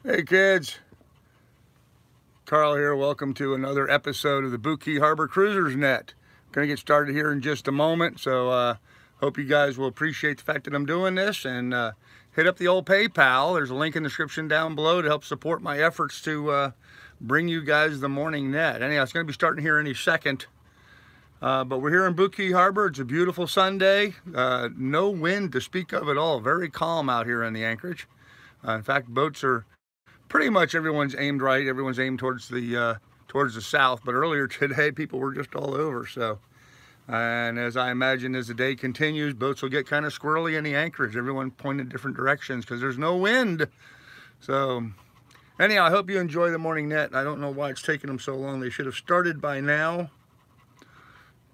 Hey kids, Carl here. Welcome to another episode of the Bookie Harbor Cruisers Net. Going to get started here in just a moment, so hope you guys will appreciate the fact that I'm doing this, and hit up the old PayPal. There's a link in the description down below to help support my efforts to bring you guys the morning net. Anyhow, it's going to be starting here any second. But we're here in Bookie Harbor. It's a beautiful Sunday. No wind to speak of at all. Very calm out here in the anchorage. In fact, boats are pretty much everyone's aimed right. Everyone's aimed towards the south. But earlier today, people were just all over. So, and as I imagine, as the day continues, boats will get kind of squirrely in the anchorage. Everyone pointed different directions because there's no wind. So, anyhow, I hope you enjoy the morning net. I don't know why it's taking them so long. They should have started by now.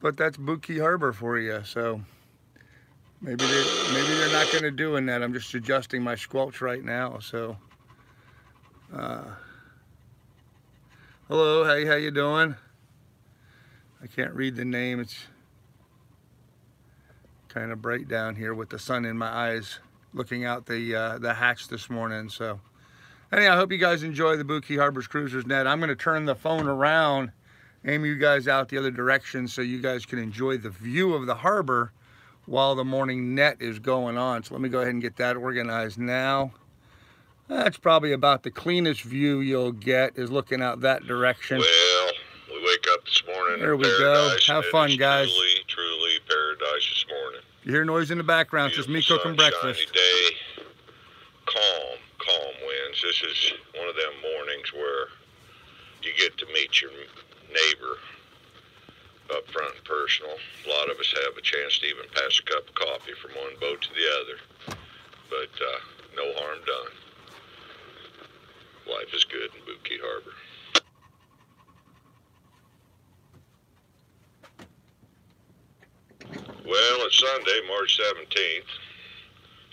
But that's Bookie Harbor for you. So maybe they're not going to do in that. I'm just adjusting my squelch right now. So. Hello, hey, how you doing? I can't read the name. It's kind of bright down here with the sun in my eyes, looking out the hatch this morning. So, anyhow, I hope you guys enjoy the Bookie Harbor's Cruisers Net. I'm going to turn the phone around, aim you guys out the other direction, so you guys can enjoy the view of the harbor while the morning net is going on. So let me go ahead and get that organized now. That's probably about the cleanest view you'll get, is looking out that direction. Well, we wake up this morning there in we paradise. go. Have fun, guys. Truly paradise this morning. You hear noise in the background, it's just me cooking breakfast. Sunny day, calm winds. This is one of them mornings where you get to meet your neighbor up front and personal. A lot of us have a chance to even pass a cup of coffee from one boat to the other. But no harm done. Life is good in Bookie Harbor. Well, it's Sunday, March 17th.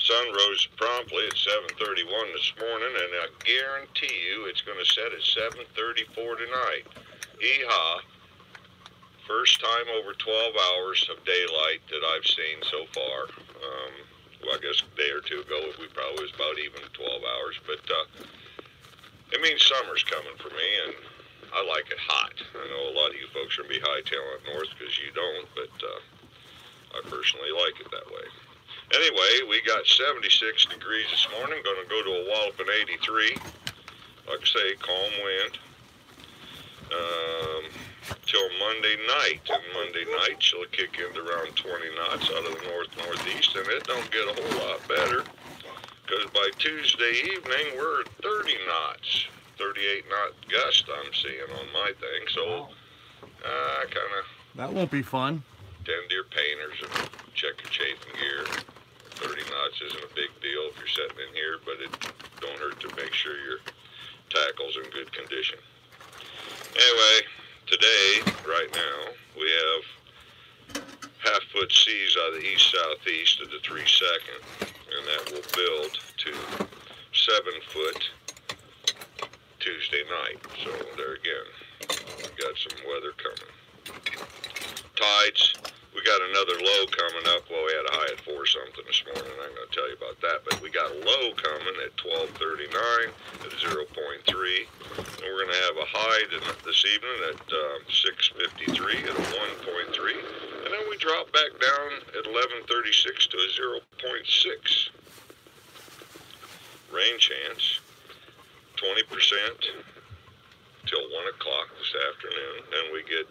Sun rose promptly at 7:31 this morning, and I guarantee you it's going to set at 7:34 tonight. Yeehaw. First time over 12 hours of daylight that I've seen so far. Well, I guess a day or two ago we probably was about even 12 hours, but it means summer's coming for me, and I like it hot. I know a lot of you folks are going to be hightailing up north because you don't, but I personally like it that way. Anyway, we got 76 degrees this morning, going to go to a walloping 83. Like I say, calm wind. Till Monday night, and Monday night she'll kick into around 20 knots out of the northeast, and it don't get a whole lot better. Because by Tuesday evening, we're at 30 knots. 38 knot gust I'm seeing on my thing. So, kind of... That won't be fun. Tend to your painters and check your chafing gear. 30 knots isn't a big deal if you're sitting in here, but it don't hurt to make sure your tackle's in good condition. Anyway, today, right now, we have half-foot seas out of the east-southeast of the 3/2, and that will build to 7-foot Tuesday night. So there again, we got some weather coming. Tides, we got another low coming up. Well, we had a high at 4 something this morning. I'm going to tell you about that, but we got a low coming at 12:39 at 0.3, and we're going to have a high this evening at 6:53 at a 1.3, and then we drop back down at 11:36 to a 0.6. Rain chance 20% till 1 o'clock this afternoon. Then we get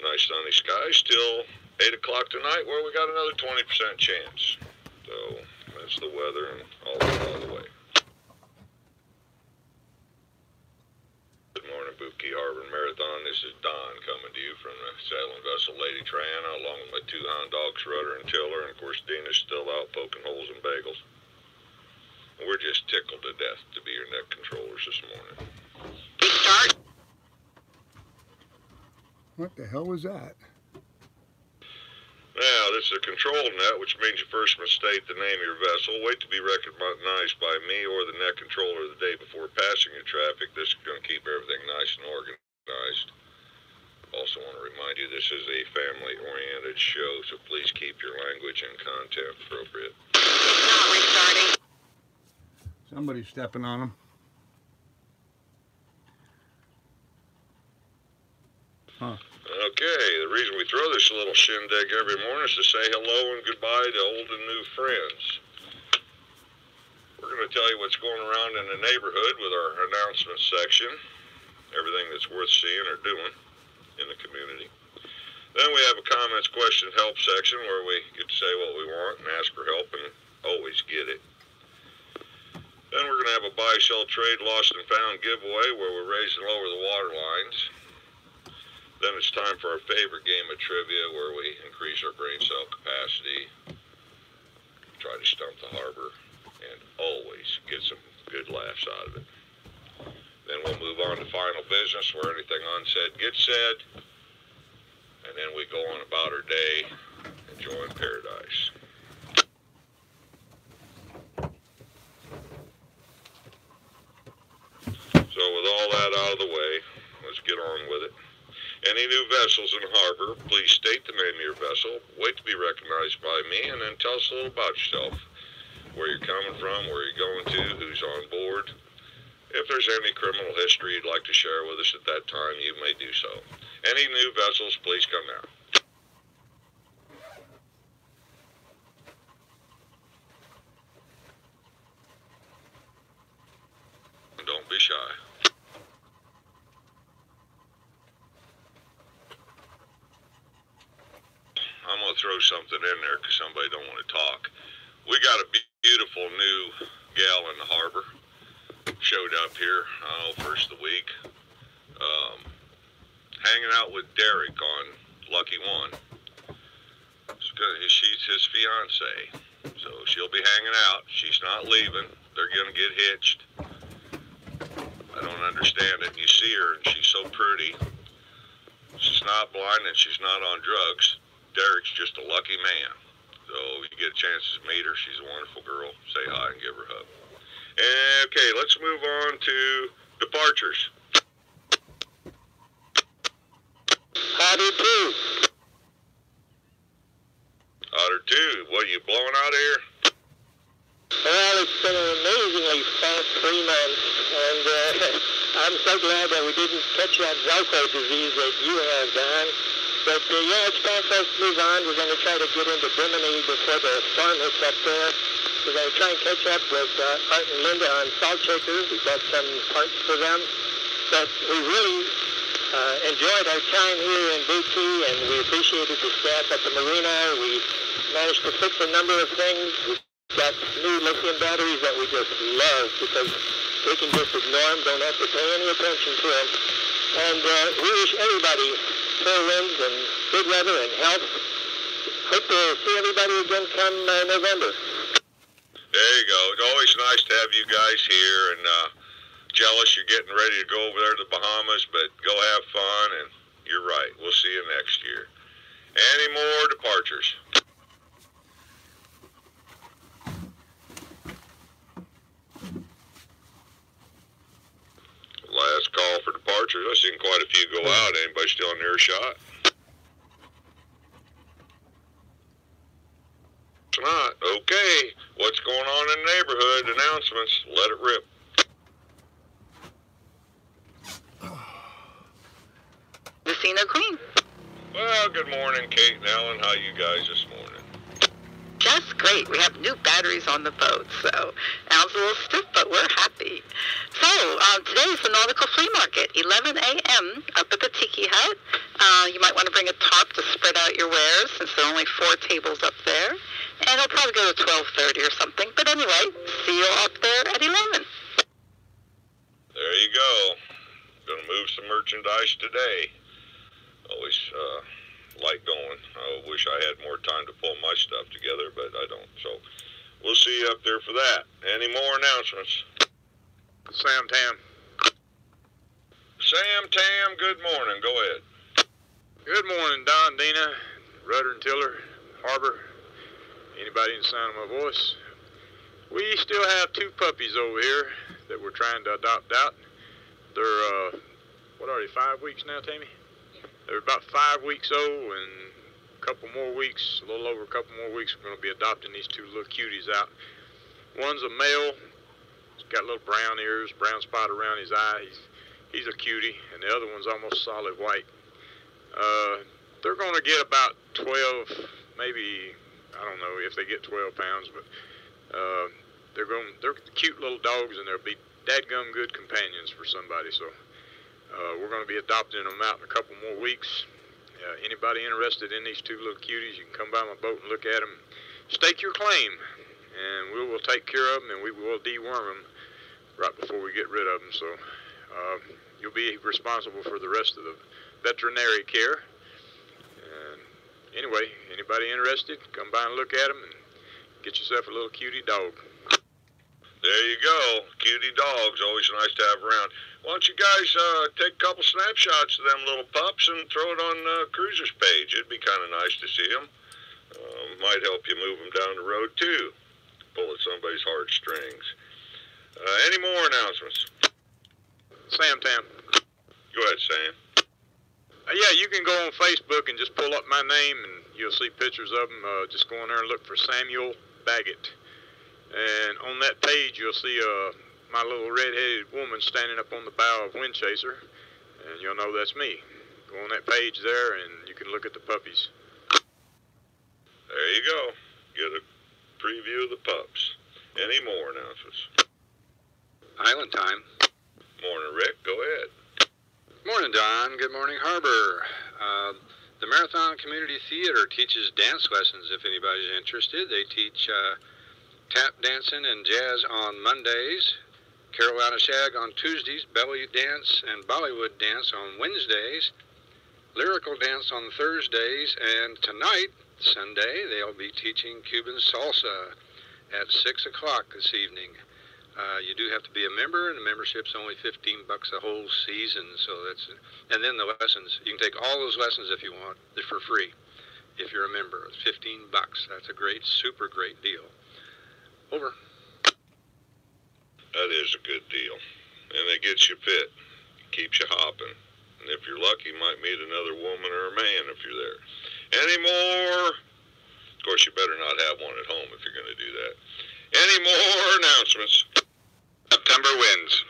nice sunny skies till 8 o'clock tonight, where we got another 20% chance. So that's the weather and all the way. Good morning, Bookie Harbor Marathon. This is Don coming to you from the sailing vessel Lady Triana, along with my 2 hound dogs, Rudder and Tiller, and of course Dina's still out poking holes in bagels. And we're just tickled to death to be your net controllers this morning. Restart. What the hell was that? Now, this is a control net, which means you first must state the name of your vessel. Wait to be recognized by me or the net controller the day before passing your traffic. This is going to keep everything nice and organized. Also want to remind you this is a family-oriented show, so please keep your language and content appropriate. So Somebody's stepping on them. Huh. Okay, the reason we throw this little shindig every morning is to say hello and goodbye to old and new friends. We're going to tell you what's going around in the neighborhood with our announcement section, everything that's worth seeing or doing in the community. Then we have a comments, question, help section where we get to say what we want and ask for help and always get it. Then we're going to have a buy, sell, trade, lost and found giveaway where we raise and lower the water lines. Then it's time for our favorite game of trivia where we increase our brain cell capacity, try to stump the harbor, and always get some good laughs out of it. Then we'll move on to final business where anything unsaid gets said, and then we go on about our day, enjoying paradise. So with all that out of the way, let's get on with it. Any new vessels in the harbor, please state the name of your vessel, wait to be recognized by me, and then tell us a little about yourself. Where you're coming from, where you're going to, who's on board. If there's any criminal history you'd like to share with us at that time, you may do so. Any new vessels, please come now. Don't be shy. I'm going to throw something in there because somebody don't want to talk. We got a beautiful new gal in the harbor. Showed up here, first of the week. Hanging out with Derek on Lucky One. She's his fiance. So she'll be hanging out. She's not leaving. They're going to get hitched. I don't understand it. You see her and she's so pretty. She's not blind and she's not on drugs. Derek's just a lucky man. So you get a chance to meet her. She's a wonderful girl. Say hi and give her a hug. Okay, let's move on to departures. Otter 2. Otter 2, what are you blowing out of here? Well, it's been an amazingly fast 3 months, and I'm so glad that we didn't catch that Zelko disease that you have, Don. But yeah, it's time for us to move on. We're going to try to get into Bimini before the storm hits up there. We're going to try and catch up with Art and Linda on Salt Shaker. We've got some parts for them. But we really enjoyed our time here in Buki, and we appreciated the staff at the marina. We managed to fix a number of things. We've got new lithium batteries that we just love because we can just ignore them, don't have to pay any attention to them. And we wish everybody fair winds and good weather and health. Hope to see everybody again come November. There you go. It's always nice to have you guys here, and jealous you're getting ready to go over there to the Bahamas, but go have fun, and you're right. We'll see you next year. Any more departures? Last call for departures. I've seen quite a few go out. Anybody still in earshot? It's not. Okay. What's going on in the neighborhood? Announcements. Let it rip. Casino Queen. Well, good morning, Kate and Ellen. How you guys this morning? Just great. We have new batteries on the boat, so Al's a little stiff, but we're happy. So, today is the Nautical Flea Market, 11 a.m. up at the Tiki Hut. You might want to bring a tarp to spread out your wares, since there are only 4 tables up there. And it'll probably go to 12:30 or something. But anyway, see you up there at 11. There you go. Gonna move some merchandise today. Always like going. I wish I had more time to pull my stuff together, but I don't. So we'll see you up there for that. Any more announcements? Sam Tam. Sam Tam, good morning. Go ahead. Good morning, Don, Dina, Rudder and Tiller, Harbor, anybody in the sound of my voice. We still have 2 puppies over here that we're trying to adopt out. They're, what are they, 5 weeks now, Tammy? They're about 5 weeks old, and a couple more weeks, a little over a couple more weeks, we're going to be adopting these 2 little cuties out. One's a male, got little brown ears, brown spot around his eye. He's a cutie, and the other one's almost solid white. They're going to get about 12, maybe, I don't know if they get 12 pounds, but they're cute little dogs, and they'll be dadgum good companions for somebody. So we're going to be adopting them out in a couple more weeks. Anybody interested in these two little cuties, you can come by my boat and look at them. Stake your claim, and we will take care of them, and we will deworm them right before we get rid of them. So you'll be responsible for the rest of the veterinary care. And anyway, anybody interested, come by and look at them and get yourself a little cutie dog. There you go. Cutie dogs, always nice to have around. Why don't you guys take a couple snapshots of them little pups and throw it on Cruiser's page? It'd be kind of nice to see them. Might help you move them down the road, too. Pull at somebody's heartstrings. Any more announcements? Sam Tam. Go ahead, Sam. Yeah, you can go on Facebook and just pull up my name, and you'll see pictures of them. Just go in there and look for Samuel Baggett. And on that page, you'll see my little red-headed woman standing up on the bow of Windchaser, and you'll know that's me. Go on that page there, and you can look at the puppies. There you go. Get a preview of the pups. Any more announcements? Island time. Morning, Rick. Go ahead. Morning, Don. Good morning, Harbor. The Marathon Community Theater teaches dance lessons if anybody's interested. They teach tap dancing and jazz on Mondays, Carolina Shag on Tuesdays, belly dance and Bollywood dance on Wednesdays, lyrical dance on Thursdays, and tonight, Sunday, they'll be teaching Cuban salsa at 6 o'clock this evening. You do have to be a member, and the membership's only $15 a whole season. So and then the lessons, you can take all those lessons if you want. They're for free if you're a member. It's $15. That's a great, super great deal. Over. That is a good deal. And it gets you fit. Keeps you hopping. And if you're lucky, you might meet another woman or a man if you're there. Any more? Of course, you better not have one at home if you're going to do that. Any more announcements? September wins.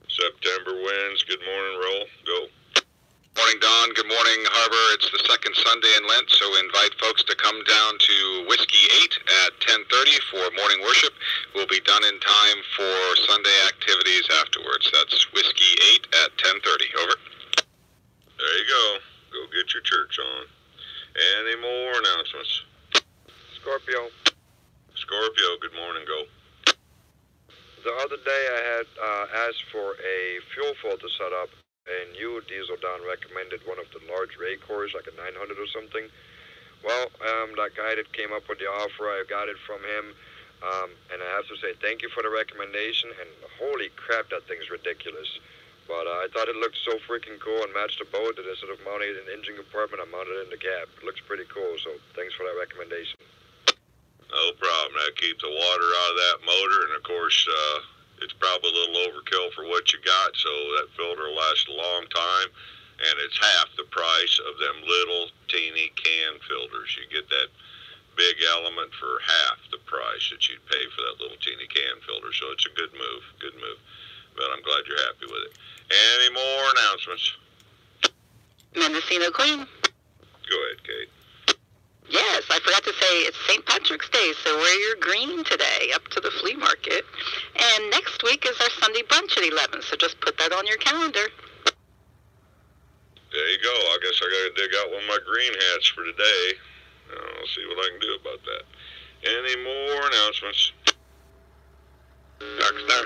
September wins. Good morning, Roll. Go. Morning, Don. Good morning, Harbor. It's the second Sunday in Lent, so we invite folks to come down to Whiskey 8 at 10:30 for morning worship. We'll be done in time for Sunday activities afterwards. That's Whiskey 8 at 10:30. Over. There you go. Go get your church on. Any more announcements? Scorpio. Scorpio, good morning. Go. The other day I had asked for a fuel filter set up, and you, Diesel Don, recommended one of the large Raycors, like a 900 or something. Well, that guy that came up with the offer, I got it from him, and I have to say thank you for the recommendation, and holy crap, that thing's ridiculous. But I thought it looked so freaking cool and matched the boat that instead of mounting it in the engine compartment, I mounted it in the cab. It looks pretty cool, so thanks for that recommendation. No problem. That keeps the water out of that motor, and of course, it's probably a little overkill for what you got, so that filter will last a long time, and it's half the price of them little teeny can filters. You get that big element for half the price that you'd pay for that little teeny can filter, so it's a good move, but I'm glad you're happy with it. Any more announcements? Mendocino Queen. Go ahead, Kate. Yes, I forgot to say it's St. Patrick's Day, so wear your green today up to the flea market. And next week is our Sunday brunch at 11, so just put that on your calendar. There you go. I guess I got to dig out one of my green hats for today. I'll see what I can do about that. Any more announcements? Dark Star.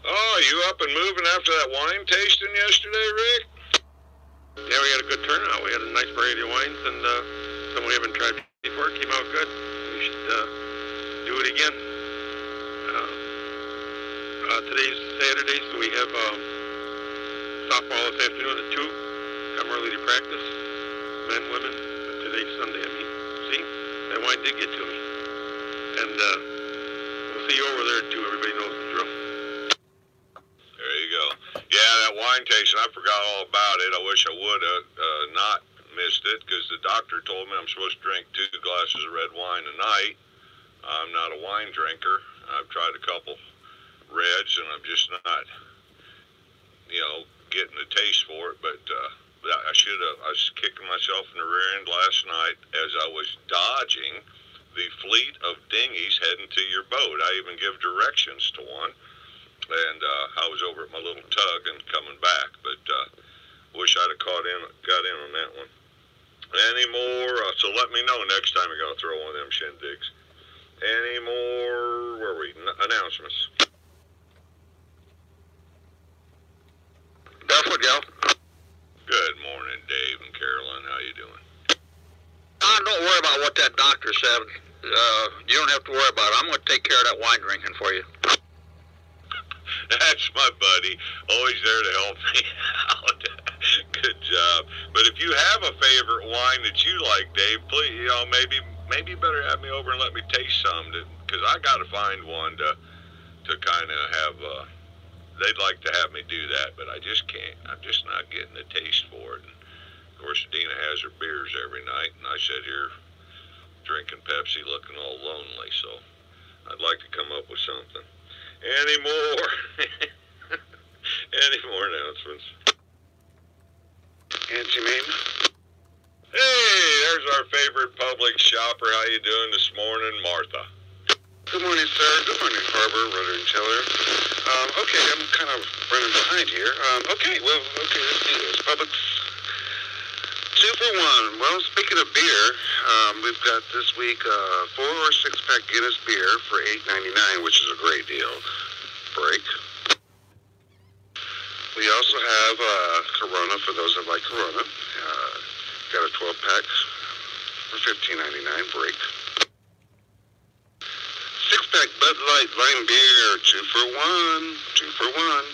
Oh, you up and moving after that wine tasting yesterday, Rick? Yeah, we had a good turnout. We had a nice variety of wines, and some we haven't tried before. Came out good. We should do it again. Today's Saturday, so we have softball this afternoon at 2. Come early to practice. Men, women. Today's Sunday, I mean. See? That wine did get to me. And we'll see you over there, too. Everybody knows the drill. There you go. Yeah, that wine tasting, I forgot all about it. I wish I would have not missed it, because the doctor told me I'm supposed to drink 2 glasses of red wine a night. I'm not a wine drinker. I've tried a couple reds, and I'm just not, getting the taste for it. But I should have. I was kicking myself in the rear end last night as I was dodging the fleet of dinghies heading to your boat. I even give directions to one, and I was over at my little tug and coming back, but wish I'd have got in on that one. Any more? So let me know next time you're going to throw one of them shindigs. Any more? Where are we? Announcements. Barefoot gal. Good morning, Dave and Carolyn. How you doing? Don't worry about what that doctor said. You don't have to worry about it. I'm going to take care of that wine drinking for you. That's my buddy. Always there to help me out. Good job. But if you have a favorite wine that you like, Dave, please, maybe you better have me over and let me taste some, because I got to find one to kind of have. They'd like to have me do that, but I just can't. I'm just not getting the taste for it. And of course, Dina has her beers every night, and I sit here drinking Pepsi, looking all lonely. So I'd like to come up with something. Any more? Any more announcements? Auntie Mame? Hey, there's our favorite public shopper. How you doing this morning, Martha? Good morning, sir. Good morning, Harbor, Rudder and Tiller. Okay, I'm kind of running behind here. Okay, let's do this. Publix 2 for 1. Well, speaking of beer, we've got this week 4 or 6-pack Guinness beer for $8.99, which is a great deal. Break. We also have Corona for those that like Corona. Got a 12-pack for $15.99. Break. 6-pack Bud Light Lime Beer, 2 for 1. 2 for 1.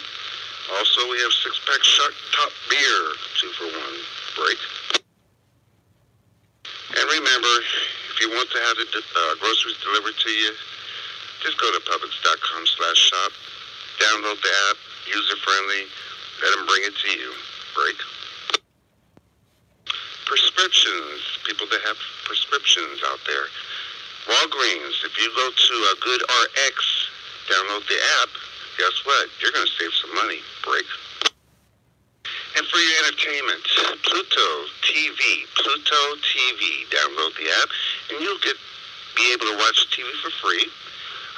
Also, we have 6-pack Shark Top Beer, 2 for 1. Break. And remember, if you want to have the groceries delivered to you, just go to Publix.com/shop, download the app, user-friendly, let them bring it to you. Break. Prescriptions, people that have prescriptions out there. Walgreens, if you go to a Good RX, download the app, guess what? You're going to save some money. Break. And for your entertainment, Pluto TV, download the app, and you'll be able to watch TV for free.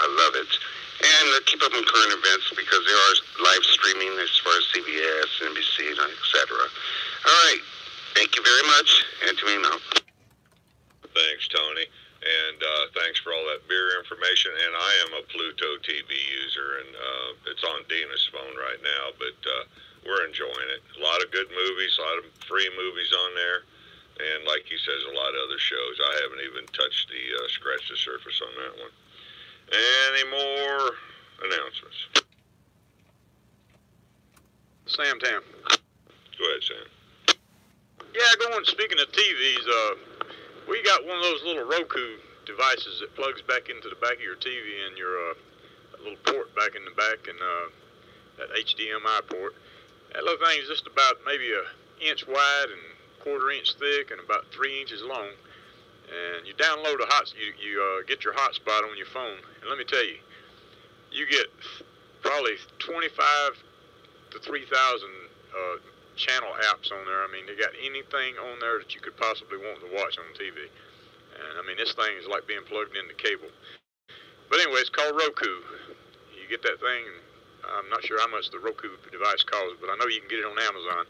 I love it. And keep up on current events because there are live streaming as far as CBS, NBC, etc. All right. Thank you very much. And to me now. Thanks, Tony. And thanks for all that beer information. And I am a Pluto TV user, and it's on Dina's phone right now, but we're enjoying it. A lot of good movies, a lot of free movies on there. And like he says, a lot of other shows. I haven't even touched scratched the surface on that one. Any more announcements? Sam Tam. Go ahead, Sam. Yeah, speaking of TVs, we got one of those little Roku devices that plugs back into the back of your TV and your little port back in the back, and that HDMI port. That little thing is just about maybe an inch wide and 1/4 inch thick and about 3 inches long. And you download you get your hotspot on your phone, and let me tell you, you get probably 25 to 3,000 channel apps on there. I mean, they got anything on there that you could possibly want to watch on TV. And I mean, this thing is like being plugged into cable. But anyway, it's called Roku. You get that thing, and I'm not sure how much the Roku device costs, but I know you can get it on Amazon.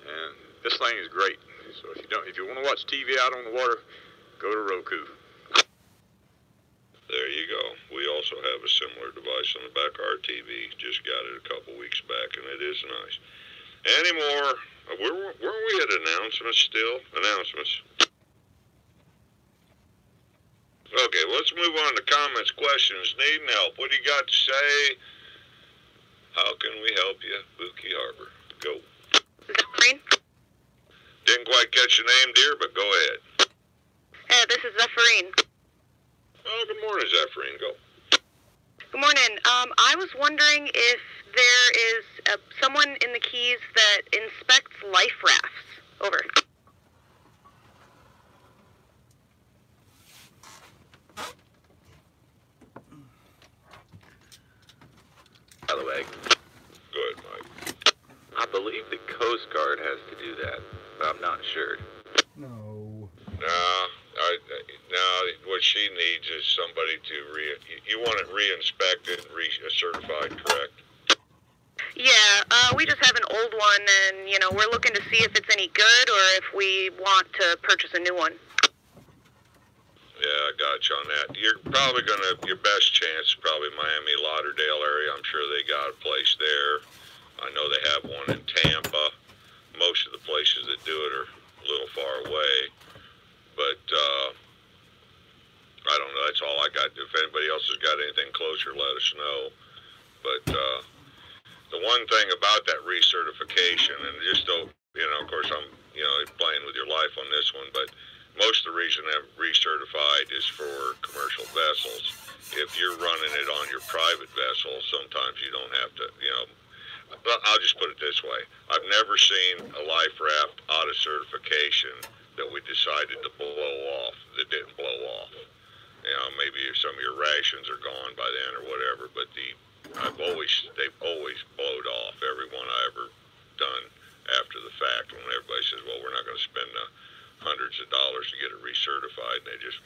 And this thing is great. So if you want to watch TV out on the water, go to Roku. There you go. We also have a similar device on the back of our TV. Just got it a couple weeks back, and it is nice. Any more? Weren't we at announcements still? Announcements. Okay, let's move on to comments, questions, needing help. What do you got to say? How can we help you, Buki Harbor? Go. Zephyrin? Didn't quite catch your name, dear, but go ahead. This is Zephyrin. Oh, good morning, Zephyrin. Go. Good morning. I was wondering if there is someone in the Keys that inspects life rafts. Over. egg. Go ahead, Mike. I believe the Coast Guard has to do that, but I'm not sure. No. Now, what she needs is somebody to you want it re-inspected, certified, correct? Yeah, we just have an old one, and, you know, we're looking to see if it's any good or if we want to purchase a new one. Yeah, I got you on that. You're probably your best chance is probably Miami, Lauderdale area. I'm sure they got a place there. I know they have one in Tampa. Most of the places that do it are a little far away. But, I don't know. That's all I got. If anybody else has got anything closer, let us know. But, the one thing about that recertification, and just don't, you know, of course I'm, you know, playing with your life on this one, but most of the reason I'm recertified is for commercial vessels. If you're running it on your private vessel, sometimes you don't have to, you know, I'll just put it this way. I've never seen a life raft out of certification that we decided to blow off, that didn't blow off. You know, maybe some of your rations are gone by then or whatever, but they've always blowed off every one I ever done after the fact. When everybody says, well, we're not going to spend hundreds of dollars to get it recertified, and they just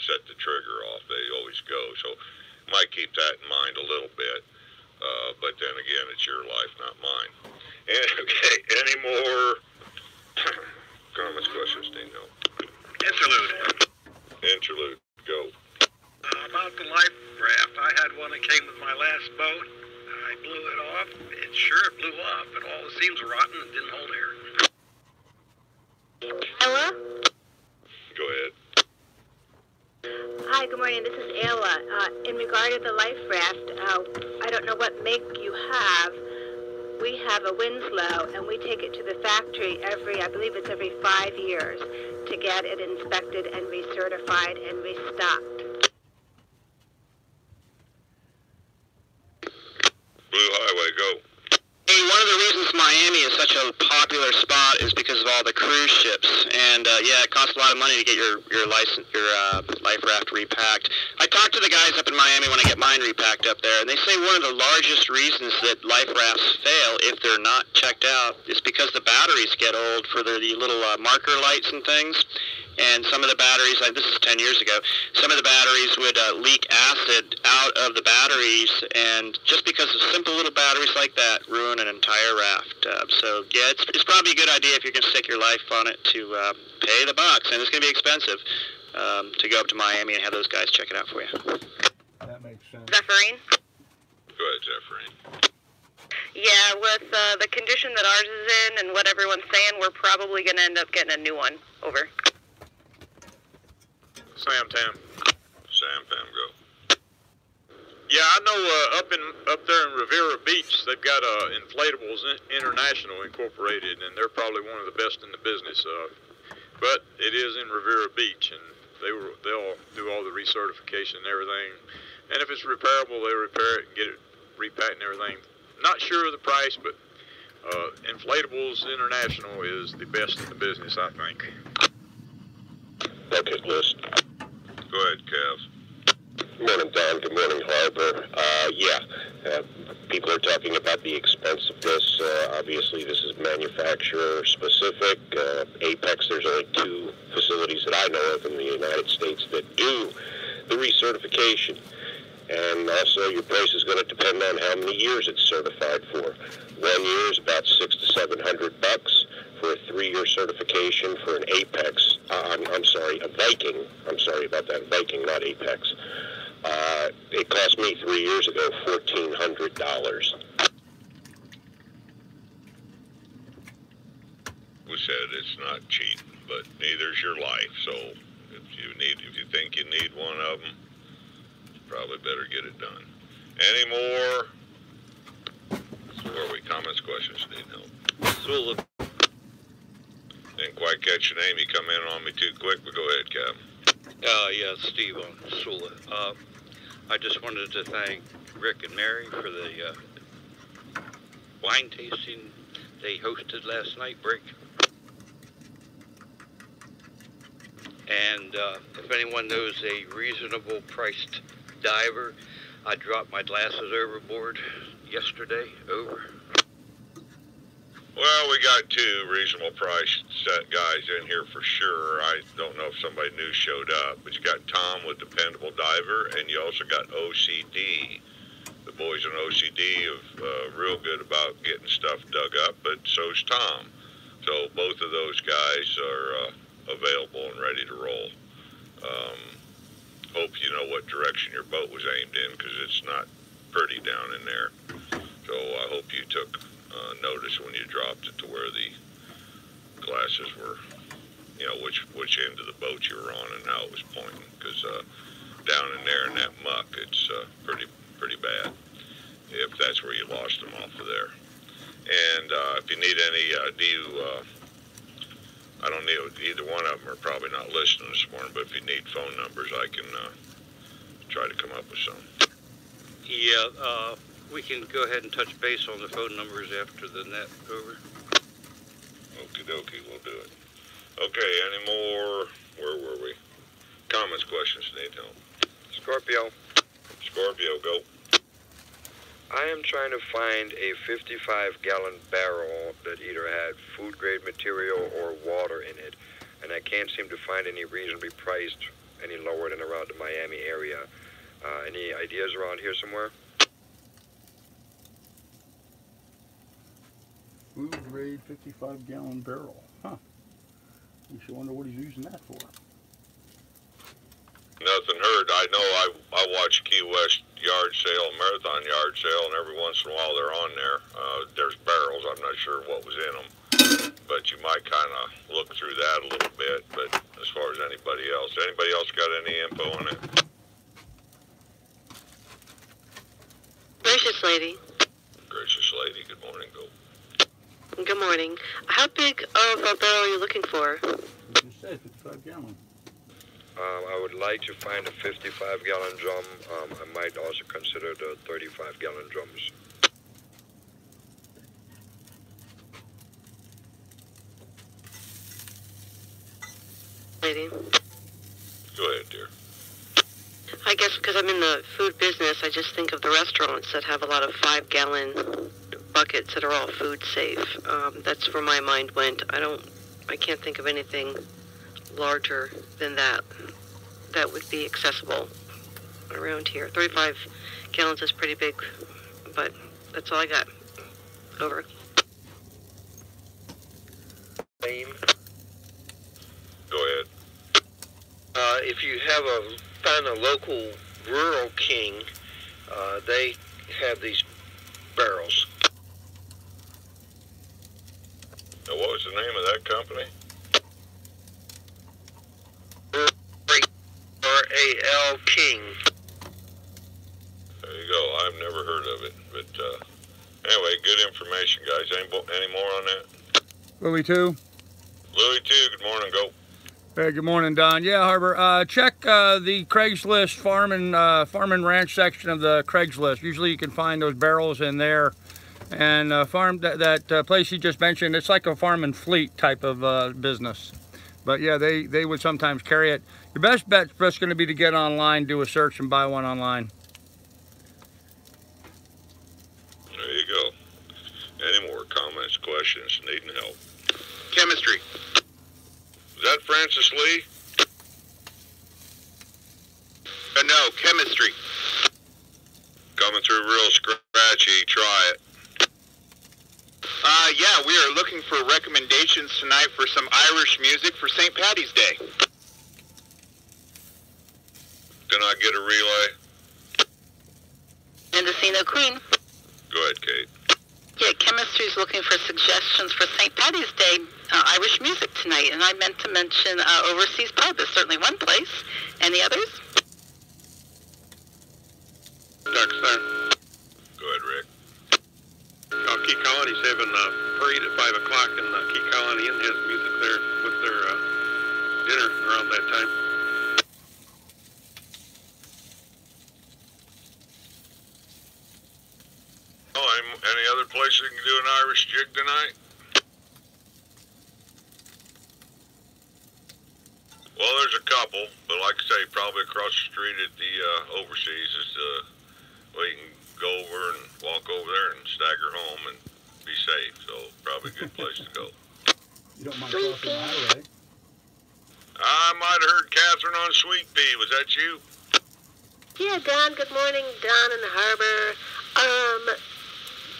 set the trigger off, they always go. So might keep that in mind a little bit, but then again, it's your life, not mine. And, okay, any more comments, questions, Dino? Interlude, go. About the life raft, I had one that came with my last boat. I blew it off. It sure blew off, but all the seams were rotten and didn't hold air. Ella? Go ahead. Hi, good morning. This is Ella. In regard to the life raft, I don't know what make you have. We have a Winslow, and we take it to the factory I believe it's every 5 years, to get it inspected and recertified and restocked. Blue Highway, go. Hey, one of the reasons Miami is such a popular spot is because of all the cruise ships, and yeah, it costs a lot of money to get your life raft repacked. I talked to the guys up in Miami when I get mine repacked up there, and they say one of the largest reasons that life rafts fail if they're not checked out is because the batteries get old for the little marker lights and things. And some of the batteries, like this is 10 years ago, some of the batteries would leak acid out of the batteries, and just because of simple little batteries like that, ruin an entire raft. So yeah, it's probably a good idea if you're going to stake your life on it to pay the bucks, and it's going to be expensive, to go up to Miami and have those guys check it out for you. That makes sense. Zephyrin? Go ahead, Zephyrin. Yeah, with the condition that ours is in and what everyone's saying, we're probably going to end up getting a new one. Over. Sam Tam. Go. Yeah, I know up there in Riviera Beach, they've got Inflatables International Incorporated, and they're probably one of the best in the business. But it is in Riviera Beach, and they'll do all the recertification and everything. And if it's repairable, they repair it and get it repacked and everything. Not sure of the price, but Inflatables International is the best in the business, I think. Bucket list. Go ahead, Kev. Good morning, Don. Good morning, Harbor. People are talking about the expense of this. Obviously, this is manufacturer specific. Apex, there's only 2 facilities that I know of in the United States that do the recertification. And also, your price is going to depend on how many years it's certified for. 1 year is about $600 to $700 for a 3-year certification for an Apex. I'm sorry, a Viking. I'm sorry about that. Viking, not Apex. It cost me 3 years ago $1,400. We said it's not cheap, but neither's your life. So if you think you need one of them, you probably better get it done. Any more? So where are we? Comments, questions, Dean? Sula. Didn't quite catch your name. You come in on me too quick, but go ahead, Cap. Yeah, Steve on Sula. I just wanted to thank Rick and Mary for the wine tasting they hosted last night, Brick. And if anyone knows a reasonable priced diver, I dropped my glasses overboard yesterday. Over. Well, we got two reasonable price set guys in here for sure. I don't know if somebody new showed up, but you got Tom with Dependable Diver, and you also got OCD. The boys in OCD are real good about getting stuff dug up, but so's Tom. So both of those guys are available and ready to roll. Hope you know what direction your boat was aimed in, because it's not pretty down in there. So I hope you took notice when you dropped it to where the glasses were, you know, which end of the boat you were on and how it was pointing, because down in there in that muck, it's pretty bad if that's where you lost them off of there. And if you need any, I don't need, either one of them are probably not listening this morning, but if you need phone numbers, I can try to come up with some. Yeah, we can go ahead and touch base on the phone numbers after the net. Over. Okie dokie, we'll do it. Okay, any more, where were we? Comments, questions, need help? Scorpio. Scorpio, go. I am trying to find a 55-gallon barrel that either had food-grade material or water in it, and I can't seem to find any reasonably priced any lower than around the Miami area. Any ideas around here somewhere? Food grade 55-gallon barrel. Huh. You should wonder what he's using that for. Nothing heard. I know I watch Key West yard sale, Marathon yard sale, and every once in a while they're on there. There's barrels. I'm not sure what was in them, but you might kind of look through that a little bit. But as far as anybody else got any info on it? Gracious lady. Gracious lady, good morning. Go. Good morning. How big of a barrel are you looking for? You just said 55-gallon. I would like to find a 55-gallon drum. I might also consider the 35-gallon drums. Lady. Go ahead, dear. I guess because I'm in the food business, I just think of the restaurants that have a lot of 5-gallon buckets that are all food safe. That's where my mind went. I can't think of anything larger than that would be accessible around here. 35 gallons is pretty big, but that's all I got. Over. Go ahead. If you find a local rural king, they have these barrels. Now, what was the name of that company? R-A-L King. There you go. I've never heard of it, but anyway, good information, guys. Any more on that? Louis 2. Louis 2, good morning. Go. Hey, good morning, Don. Yeah, Harbor. Check the Craigslist farm and ranch section of the Craigslist. Usually you can find those barrels in there. And that place you just mentioned, it's like a farm and fleet type of business. But yeah, they would sometimes carry it. Your best bet's just going to be to get online, do a search, and buy one online. There you go. Any more comments, questions, needing help? Chemistry. Is that Francis Lee? No, chemistry. Coming through real scratchy. Try it. Yeah, we are looking for recommendations tonight for some Irish music for St. Paddy's Day. Can I get a relay? Mendocino Queen. Go ahead, Kate. Yeah, Chemistry's looking for suggestions for St. Paddy's Day Irish music tonight, and I meant to mention Overseas Pub is certainly one place. Any others? Dark Star. Go ahead, Rick. Key Colony's having a parade at 5 o'clock, and Key Colony Inn has music there with their dinner around that time. Oh, any other place you can do an Irish jig tonight? Well, there's a couple, but like I say, probably across the street at the Overseas is well, you can go over and walk over there and stagger home and be safe. So probably a good place to go. You don't mind crossing the highway? I might have heard Catherine on Sweet Pea. Was that you? Yeah, Don, good morning. Don in the harbor.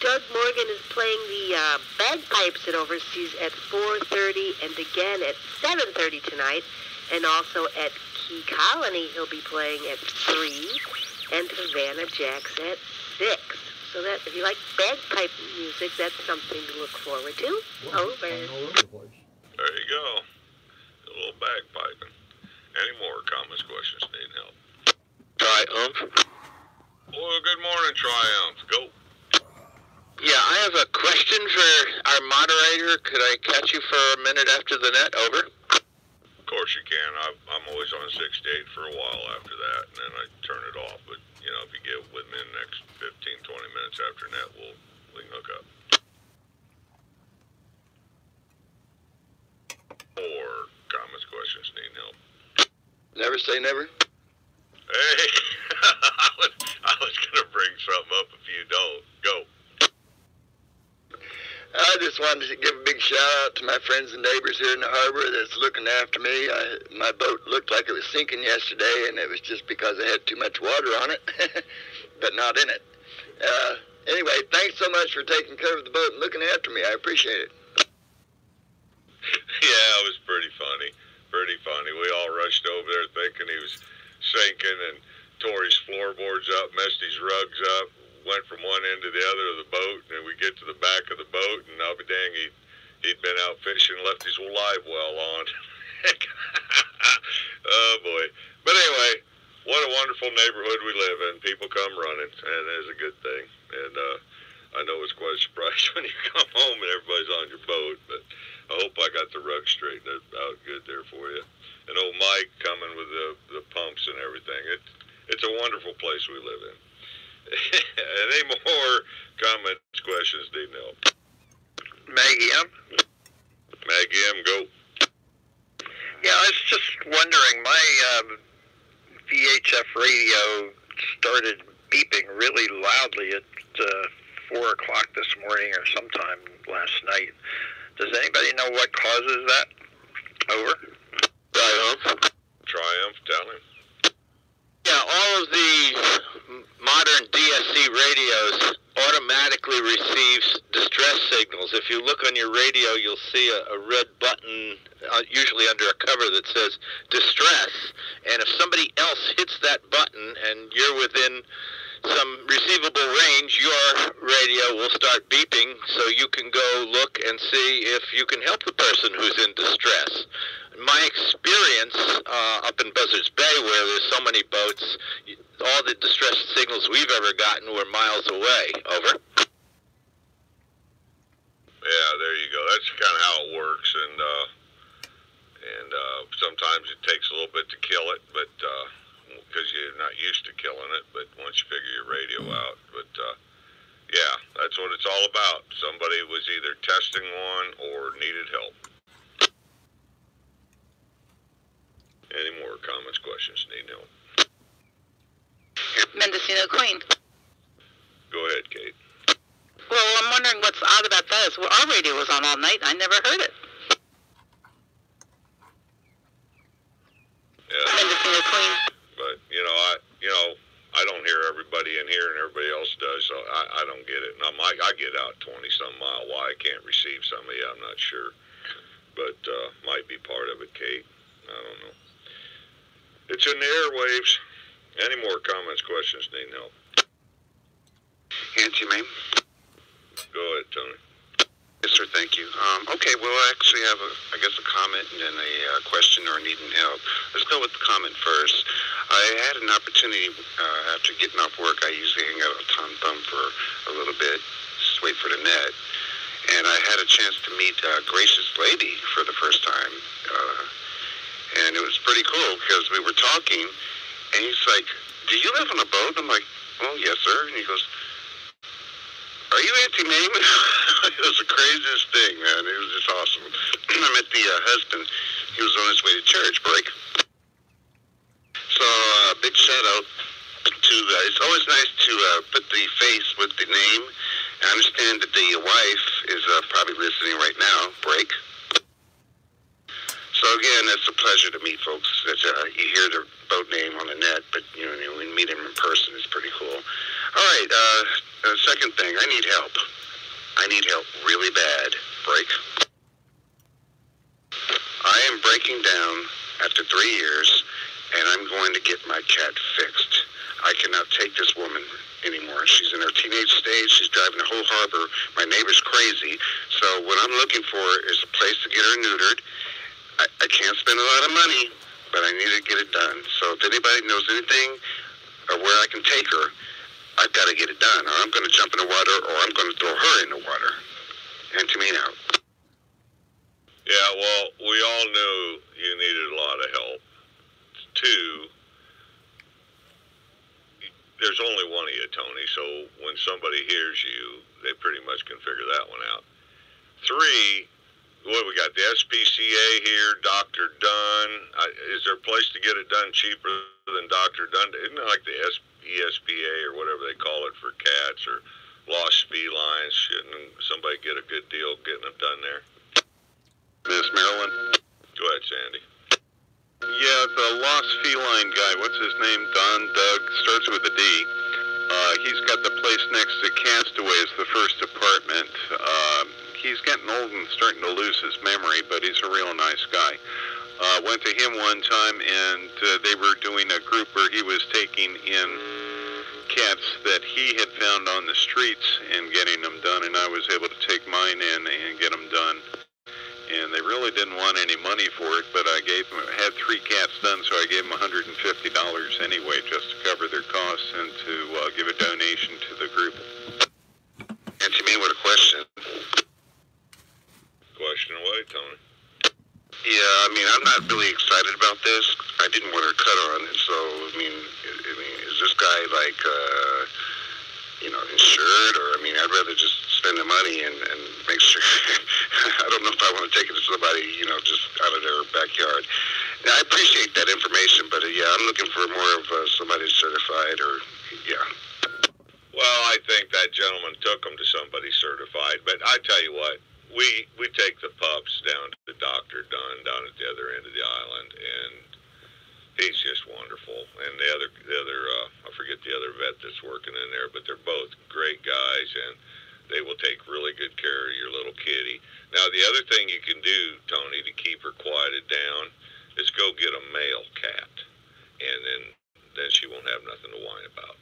Doug Morgan is playing the bagpipes at Overseas at 4:30 and again at 7:30 tonight. And also at Key Colony, he'll be playing at 3 and Havana Jacks at 6. So that if you like bagpipe music, that's something to look forward to. Well, Over. all over the place. There you go. A little bagpiping. Any more comments, questions, need help? Triumph. Well, good morning, Triumph. Go. Yeah, I have a question for our moderator. Could I catch you for a minute after the net? Over. Of course you can. I'm always on 6 to 8 for a while after that, and then I turn it off. But, you know, if you get with me in the next 15, 20 minutes after net, we can hook up. Or comments, questions, need help. Never say never. Hey, I was going to bring something up if you don't. Go. I just wanted to give a big shout out to my friends and neighbors here in the harbor that's looking after me. My boat looked like it was sinking yesterday, and it was just because I had too much water on it, but not in it. Anyway, thanks so much for taking care of the boat and looking after me. I appreciate it. Yeah, it was pretty funny. Pretty funny. We all rushed over there thinking he was sinking and tore his floorboards up, messed his rugs up, went from one end to the other of the boat, and we get to the back of the boat, and I'll be dang, he'd been out fishing, left his live well on. Oh, boy. But anyway, what a wonderful neighborhood we live in. People come running, and that is a good thing. And I know it's quite a surprise when you come home and everybody's on your boat, but I hope I got the rug straightened out good there for you. And old Mike coming with the pumps and everything. It's a wonderful place we live in. Any more comments, questions, need help? Maggie M. Maggie M, go. Yeah, I was just wondering, my VHF radio started beeping really loudly at 4 o'clock this morning or sometime last night. Does anybody know what causes that? Over. Triumph, tell him. Yeah, all of the modern DSC radios automatically receives distress signals. If you look on your radio, you'll see a red button, usually under a cover, that says distress. And if somebody else hits that button and you're within some receivable range, your radio will start beeping so you can go look and see if you can help the person who's in distress. My experience up in Buzzards Bay, where there's so many boats, all the distress signals we've ever gotten were miles away. Over. Yeah, there you go. That's kind of how it works, and sometimes it takes a little bit to kill it, but because you're not used to killing it. But once you figure your radio out, but yeah, that's what it's all about. Somebody was either testing one or needed help. Any more comments, questions, need help? Mendocino Queen. Go ahead, Kate. Well, I'm wondering what's odd about that is our radio was on all night. I never heard it. Yeah. Mendocino Queen. But I don't hear everybody in here, and everybody else does. So I don't get it. And I get out 20-some mile. Why I can't receive some of you, I'm not sure. But might be part of it, Kate. I don't know. It's in the airwaves. Any more comments, questions, need help? Nancy, ma'am. Go ahead, Tony. Yes, sir, thank you. Okay, well, I actually have, a comment and then a question or needing help. Let's go with the comment first. I had an opportunity after getting off work. I usually hang out on Tom Thumb for a little bit, just wait for the net. And I had a chance to meet a gracious lady for the first time. And it was pretty cool because we were talking, and he's like, "Do you live on a boat?" I'm like, "Oh, yes, sir." And he goes, "Are you Auntie Mame?" It was the craziest thing, man. It was just awesome. I met the husband. He was on his way to church break. So big shout out it's always nice to put the face with the name. I understand that the wife is probably listening right now. Break. So again, it's a pleasure to meet folks. You hear their boat name on the net, but when you meet them in person, it's pretty cool. All right. Second thing, I need help. I need help really bad. Break. I am breaking down after 3 years, and I'm going to get my cat fixed. I cannot take this woman anymore. She's in her teenage stage. She's driving the whole harbor. My neighbor's crazy. So what I'm looking for is a place to get her neutered. I can't spend a lot of money, but I need to get it done. So if anybody knows anything or where I can take her, I've got to get it done. Or I'm going to jump in the water, or I'm going to throw her in the water. And to me now. Yeah, well, we all knew you needed a lot of help. 2, there's only one of you, Tony, so when somebody hears you, they pretty much can figure that one out. 3, what we got, the SPCA here, Dr. Dunn. Is there a place to get it done cheaper than Dr. Dunn? Isn't it like the ESPA or whatever they call it for cats or lost felines? Shouldn't somebody get a good deal getting them done there? Miss Marilyn? Go ahead, Sandy. Yeah, the lost feline guy, what's his name? Doug, starts with a D. He's got the place next to Castaways, the first apartment. He's getting old and starting to lose his memory, but he's a real nice guy. Went to him one time, and they were doing a group where he was taking in cats that he had found on the streets and getting them done, and I was able to take mine in and get them done. And they really didn't want any money for it, but I had 3 cats done, so I gave them $150 anyway, just to cover their costs and to give a donation to the group. Answer me with a question. Question away, Tony. Yeah, I mean, I'm not really excited about this. I didn't want her cut on it, so, I mean, is this guy, like, insured? Or, I mean, I'd rather just spend the money and make sure. I don't know if I want to take it to somebody, just out of their backyard. Now, I appreciate that information, but, yeah, I'm looking for more of somebody certified or, yeah. Well, I think that gentleman took them to somebody certified, but I tell you what, we take the pups down to Dr. Dunn down at the other end of the island, and he's just wonderful. And the other, I forget the other vet that's working in there, but they're both great guys, and they will take really good care of your little kitty. Now, the other thing you can do, Tony, to keep her quieted down is go get a male cat, and then she won't have nothing to whine about.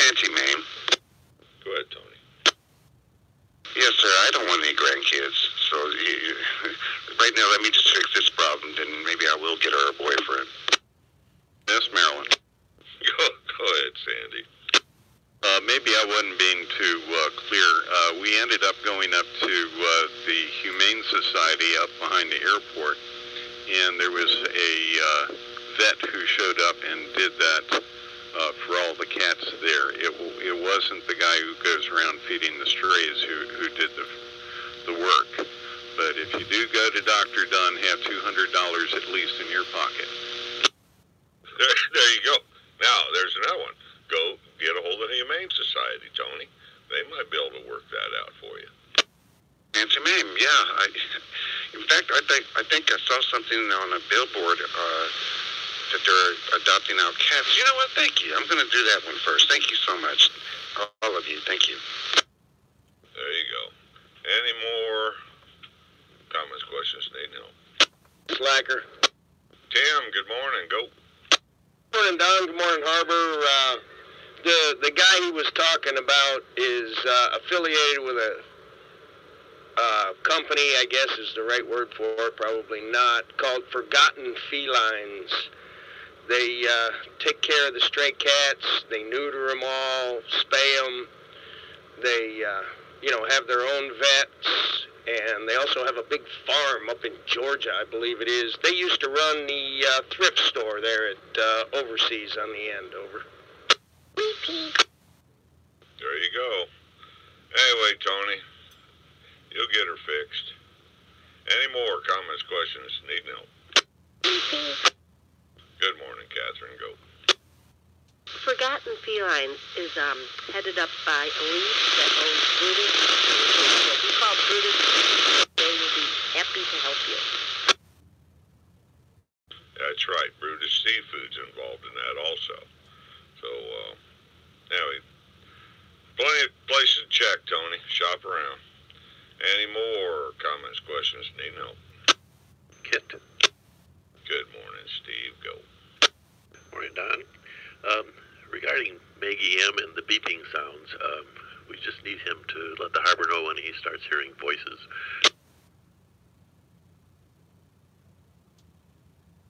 Auntie Mame. Go ahead, Tony. Yes, sir. I don't want any grandkids. So right now, let me just fix this problem. Then maybe I will get her a boyfriend. Miss Marilyn. Go ahead, Sandy. Maybe I wasn't being too clear. We ended up going up to the Humane Society up behind the airport, and there was a vet who showed up and did that for all the cats there. It wasn't the guy who goes around feeding the strays who did the work. But if you do go to Dr. Dunn, have $200 at least in your pocket. There you go. Now, there's another one. Go get a hold of the Humane Society, Tony. They might be able to work that out for you. Auntie Mame, yeah. In fact, I think I saw something on a billboard that they're adopting out cats. You know what? Thank you. I'm going to do that one first. Thank you so much. All of you. Thank you. There you go. Any more comments, questions, need no? Slacker. Tim, good morning. Go. Good morning, Don. Good morning, Harbor. The guy he was talking about is affiliated with a company, I guess is the right word for it, probably not, called Forgotten Felines. They take care of the stray cats. They neuter them all, spay them. They, have their own vets, and they also have a big farm up in Georgia, I believe it is. They used to run the thrift store there at Overseas on the end. Over. There you go. Anyway, Tony, you'll get her fixed. Any more comments, questions, need no? Good morning, Catherine. Go. Forgotten Felines is headed up by Elise that owns Brutus. If you call Brutus, they will be happy to help you. That's right. Brutus Seafood's involved in that also. So, anyway, plenty of places to check, Tony. Shop around. Any more comments, questions, need help? Kit. Good morning, Steve. Go. Morning, Don. Regarding Maggie M and the beeping sounds, we just need him to let the harbor know when he starts hearing voices.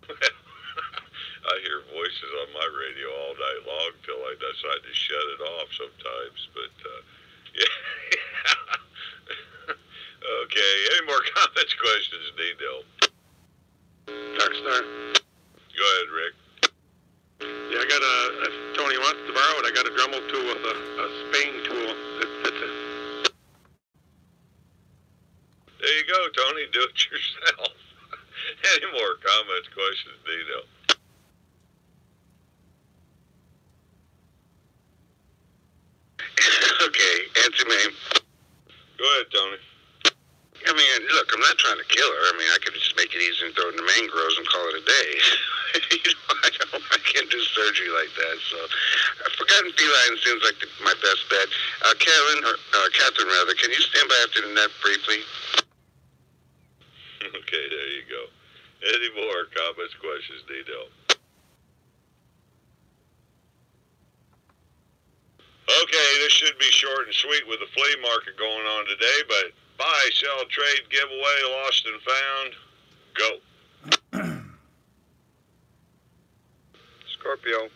I hear voices on my radio all night long till I decide to shut it off sometimes, but, yeah. Okay, any more comments, questions, need help? Dark Star. Go ahead, Rick. Yeah, I got if Tony wants to borrow it, I got a Dremel tool with a spaying tool that fits it. There you go, Tony. Do it yourself. Any more comments, questions, need help? Okay, answer me. Go ahead, Tony. I mean, look, I'm not trying to kill her. I mean, I could just make it easy and throw it in the mangroves and call it a day. I can't do surgery like that. So, Forgotten Feline seems like my best bet. Catherine, rather, can you stand by after the net briefly? Okay, there you go. Any more comments, questions, need help? Okay, this should be short and sweet with the flea market going on today, but buy, sell, trade, giveaway, lost and found, go. Scorpio.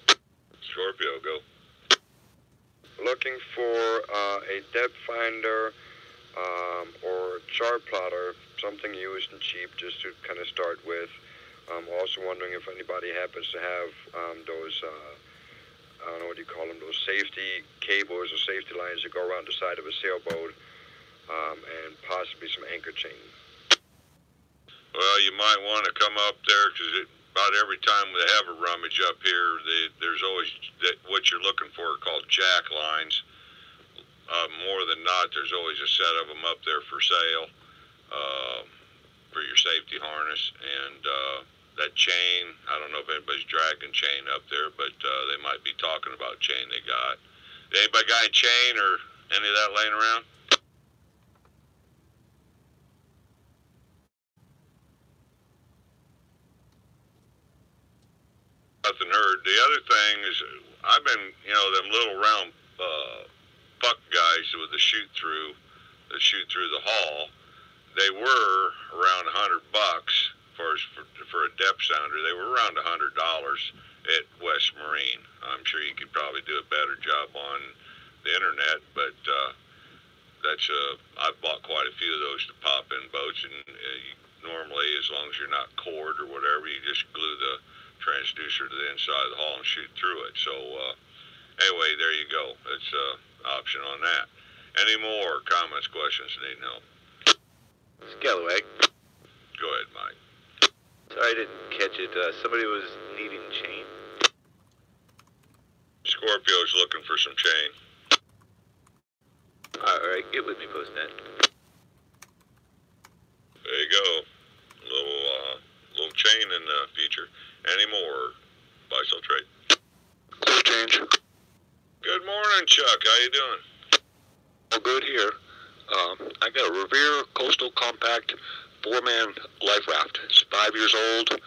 Scorpio, go. Looking for a depth finder or chart plotter, something used and cheap just to kind of start with. Also wondering if anybody happens to have those, I don't know what you call them, those safety cables or safety lines that go around the side of a sailboat, and possibly some anchor chain. Well, you might want to come up there because about every time they have a rummage up here, there's always what you're looking for called jack lines. More than not, there's always a set of them up there for sale for your safety harness. And that chain, I don't know if anybody's dragging chain up there, but they might be talking about chain they got. Anybody got any chain or any of that laying around? Nothing heard. The other thing is, I've been, them little round puck guys with the shoot through the hull. They were around $100 for a depth sounder. They were around $100 at West Marine. I'm sure you could probably do a better job on the internet, but I've bought quite a few of those to pop in boats, and normally, as long as you're not cored or whatever, you just glue the transducer to the inside of the hull and shoot through it. So anyway, there you go. That's an option on that. Any more comments, questions, need help? Scallowag. Go ahead, Mike. Sorry, I didn't catch it. Somebody was needing chain. Scorpio's looking for some chain. All right, get with me, Postnet. There you go. Little chain in the future. Any more? Buy, sell, trade. Clear change. Good morning, Chuck. How you doing? All good here. I got a Revere Coastal Compact 4-man life raft. It's 5 years old.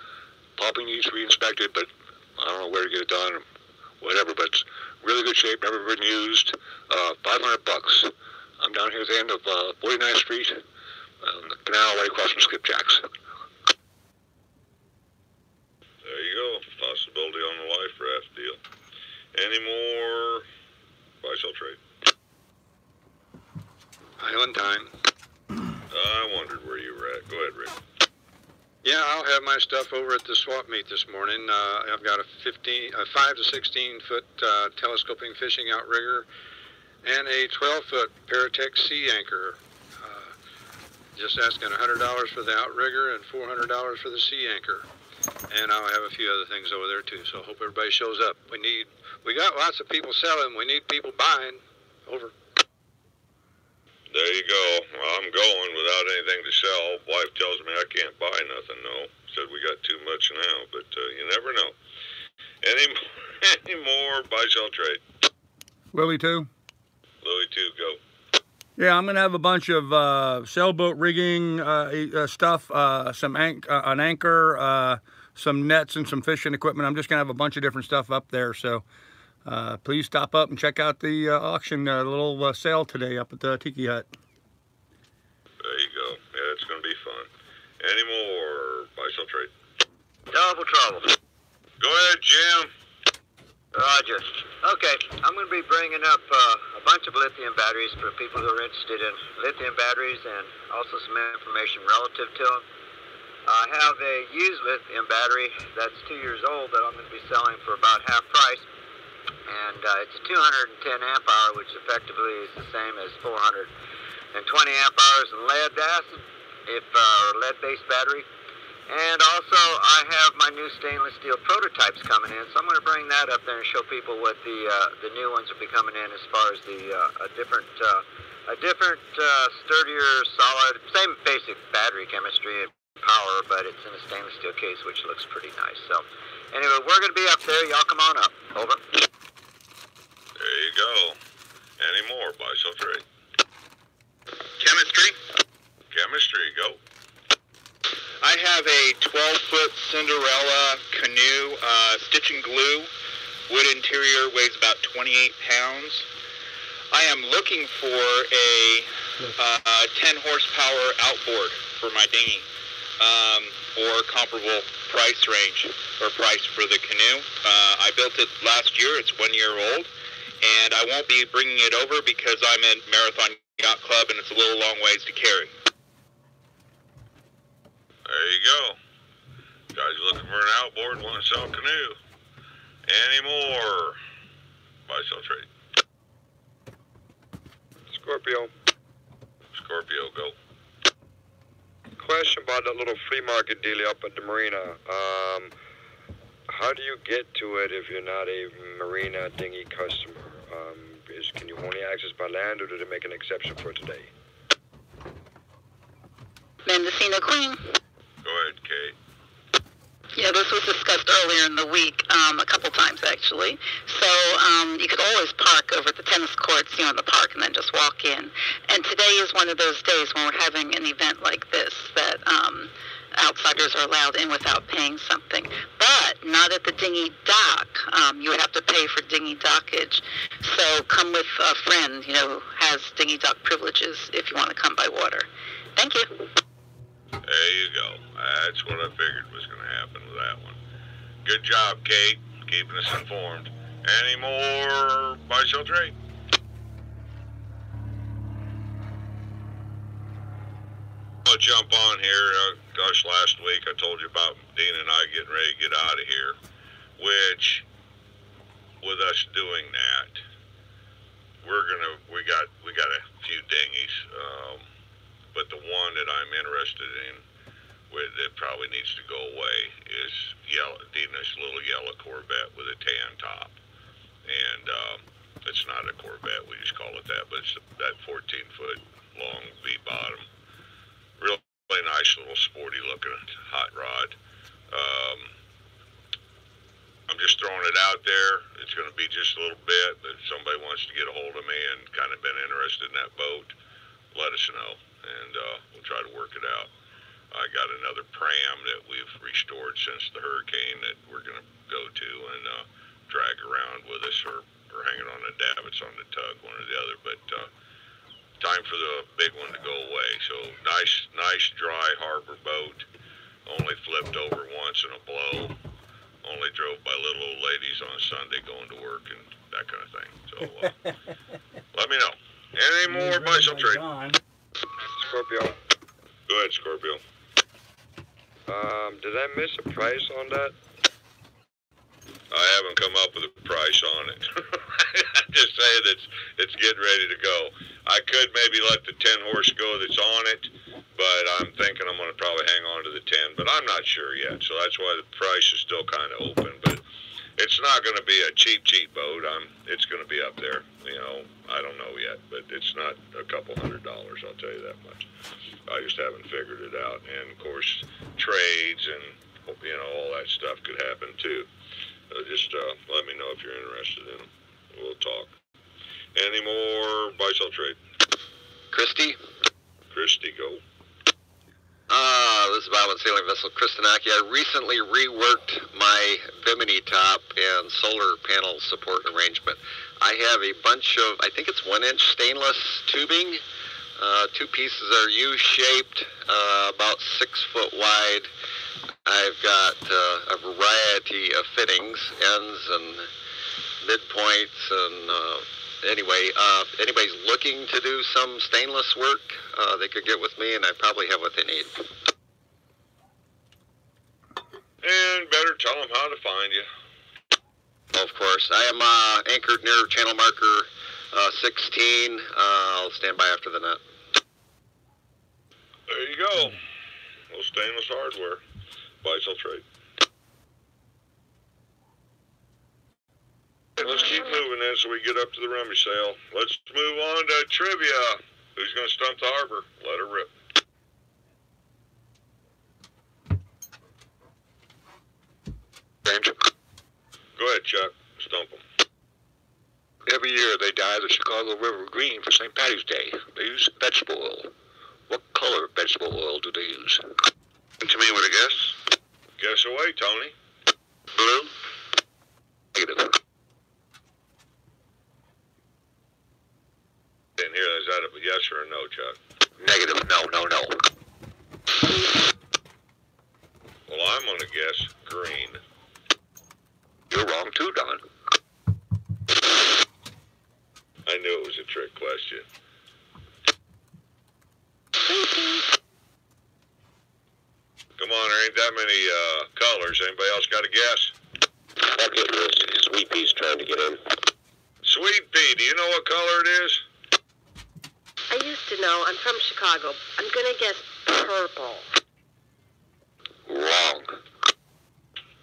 Probably needs to be inspected, but I don't know where to get it done or whatever, but it's really good shape, never been used. $500. I'm down here at the end of 49th Street, the canal right across from Skipjack's. There you go. Possibility on the life raft deal. Any more? Buy, sell, trade. Island time. I wondered where you were at. Go ahead, Rick. Yeah, I'll have my stuff over at the swap meet this morning. I've got a 5 to 16 foot telescoping fishing outrigger and a 12-foot Paratech sea anchor. Just asking $100 for the outrigger and $400 for the sea anchor. And I'll have a few other things over there too, so I hope everybody shows up. We need We got lots of people selling. We need people buying. Over. There you go. Well, I'm going without anything to sell. Wife tells me I can't buy nothing, no. Said we got too much now, but you never know. Any more buy, sell, trade? Willie too? Louie too, go. Yeah, I'm going to have a bunch of sailboat rigging stuff, an anchor, some nets, and some fishing equipment. I'm just going to have a bunch of different stuff up there, so please stop up and check out the auction, little sale today up at the Tiki Hut. There you go. Yeah, it's going to be fun. Any more buy, sell, trade? Double trouble. Go ahead, Jim. Roger. Okay, I'm going to be bringing up a bunch of lithium batteries for people who are interested in lithium batteries and also some information relative to them. I have a used lithium battery that's 2 years old that I'm going to be selling for about half price. And it's 210 amp hour, which effectively is the same as 420 amp hours in lead acid, or lead-based battery. And also, I have my new stainless steel prototypes coming in, so I'm going to bring that up there and show people what the new ones will be coming in as far as a different, sturdier, solid, same basic battery chemistry and power, but it's in a stainless steel case, which looks pretty nice. So, anyway, we're going to be up there. Y'all come on up. Over. There you go. Any more buy, sell, trade? Chemistry. Chemistry, go. I have a 12-foot Cinderella canoe, stitch and glue. Wood interior, weighs about 28 pounds. I am looking for a 10 horsepower outboard for my dinghy, or comparable price range or price for the canoe. I built it last year. It's 1 year old, and I won't be bringing it over because I'm in Marathon Yacht Club, and it's a little long ways to carry. There you go. Guys looking for an outboard, want to sell a canoe. Any more buy, sell, trade? Scorpio. Scorpio, go. Question about that little flea market deal up at the marina. How do you get to it if you're not a marina dinghy customer? Can you only access by land, or do they make an exception for today? Mendocino Queen. Go ahead, Kate. Yeah, this was discussed earlier in the week, a couple times actually. So you could always park over at the tennis courts, in the park, and then just walk in. And today is one of those days when we're having an event like this that outsiders are allowed in without paying something. But not at the dinghy dock. You would have to pay for dinghy dockage. So come with a friend, who has dinghy dock privileges if you want to come by water. Thank you. There you go. That's what I figured was going to happen with that one. Good job, Kate, keeping us informed. Any more buy, sell, trade? I'll jump on here. Gosh, last week I told you about Dean and I getting ready to get out of here, which, with us doing that, we got a few dinghies. But the one that I'm interested in, that probably needs to go away, is Dina's little yellow Corvette with a tan top. And it's not a Corvette, we just call it that, but it's that 14-foot long V-bottom. Really nice little sporty looking hot rod. I'm just throwing it out there. It's going to be just a little bit, but if somebody wants to get a hold of me and kind of been interested in that boat, let us know, and we'll try to work it out. I got another pram that we've restored since the hurricane that we're going to go to and drag around with us, or hanging on the davits on the tug, one or the other. But time for the big one to go away. So nice dry harbor boat. Only flipped over once in a blow. Only drove by little old ladies on Sunday going to work and that kind of thing. So let me know. Any more buy, sell, trade? Scorpio. Go ahead, Scorpio. Did I miss a price on that? I haven't come up with a price on it. Just saying it's getting ready to go. I could maybe let the 10 horse go that's on it, but I'm thinking I'm going to probably hang on to the 10, but I'm not sure yet. So that's why the price is still kind of open. But it's not going to be a cheap boat. time, it's going to be up there. You know, I don't know yet, but it's not a couple $100, I'll tell you that much. I just haven't figured it out. And, of course, trades and, you know, all that stuff could happen, too. Just let me know if you're interested in them. We'll talk. Any more buy-sell trade? Christy? Christy, go. This is Bob on Sailing Vessel Kristanaki. I recently reworked my bimini top and solar panel support arrangement. I have a bunch of, I think it's 1-inch stainless tubing. Two pieces are U-shaped, about 6 foot wide. I've got a variety of fittings, ends and midpoints, and anyway, if anybody's looking to do some stainless work, they could get with me, and I probably have what they need. And better tell them how to find you. Of course. I am anchored near channel marker 16. I'll stand by after the net. There you go. Little stainless hardware. Buy-sell trade. Let's keep moving then so we get up to the rummy sale. Let's move on to trivia. Who's going to stump the harbor? Let her rip. James? Go ahead, Chuck. Stump them. Every year they dye the Chicago River green for St. Patty's Day. They use vegetable oil. What color vegetable oil do they use? To me with a guess? Guess away, Tony. Blue? Negative. Didn't hear that. Is that a yes or a no, Chuck? Negative. No. Well, I'm going to guess green. You're wrong too, Don. I knew it was a trick question. Come on, there ain't that many colors. Anybody else got a guess? I'll get this. Sweet Pea's trying to get in. Sweet pea, do you know what color it is? I used to know. I'm from Chicago. I'm going to guess purple. Wrong.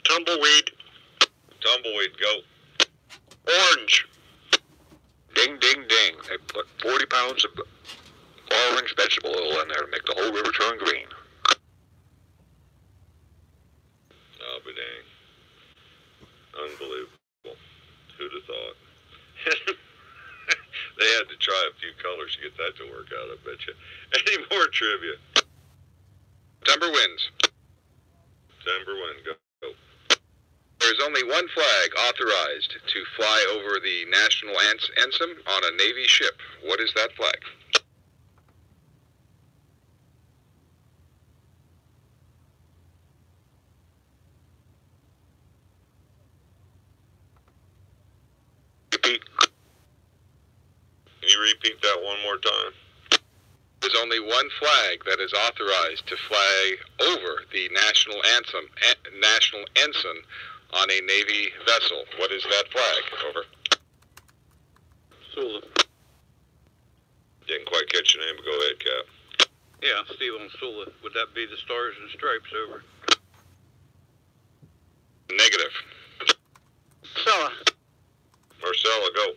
Tumbleweed. Tumbleweed, go. Orange. Ding, ding, ding. They put 40 pounds of orange vegetable oil in there to make the whole river turn green. I'll be dang. Unbelievable. Who'd have thought? They had to try a few colors to get that to work out, I bet you. Any more trivia? September wins. September win, go. There is only one flag authorized to fly over the national ensign on a Navy ship. What is that flag? Repeat. Can you repeat that one more time? There's only one flag that is authorized to fly over the national ensign on a Navy vessel. What is that flag? Over. Sula. Didn't quite catch your name, but go ahead, Cap. Yeah, Steve on Sula. Would that be the Stars and Stripes over? Negative. Stella. Marcella, go.